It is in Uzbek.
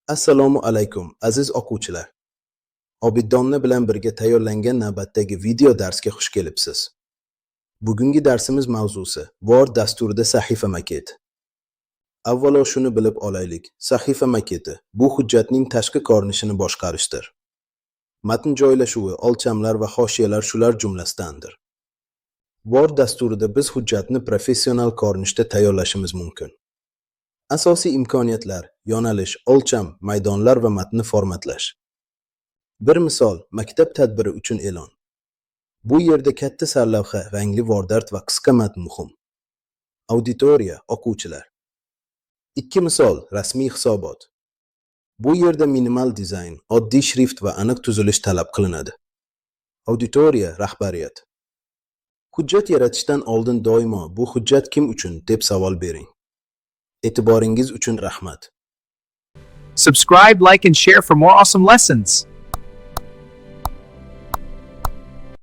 Assalomu alaykum, aziz o'quvchilar. Obiddomla bilan birga tayyorlangan navbatdagi video darsga xush kelibsiz. Bugungi darsimiz mavzusi Word dasturida sahifa maketi. Avvalo shuni bilib olaylik. Sahifa maketi bu hujjatning tashqi ko'rinishini boshqarishdir. Matn joylashuvi, o'lchamlar va hoshiyalar shular jumlasidandir. Word dasturida biz hujjatni professional ko'rinishda tayyorlashimiz mumkin. Asosiy imkoniyatlar: yo'nalish, o'lcham, maydonlar va matnni formatlash. Bir misol, maktab tadbiri uchun e'lon. Bu yerda katta sarlavha, rangli vordart va qisqa matn muhim. Auditoriya, o'quvchilar. Ikki misol, rasmiy hisobot. Bu yerda minimal dizayn, oddiy shrift va aniq tuzilish talab qilinadi. Auditoriya, rahbariyat. Hujjat yaratishdan oldin doimo bu hujjat kim uchun deb savol bering. E'tiboringiz uchun rahmat. Subscribe, like, and share for more awesome lessons.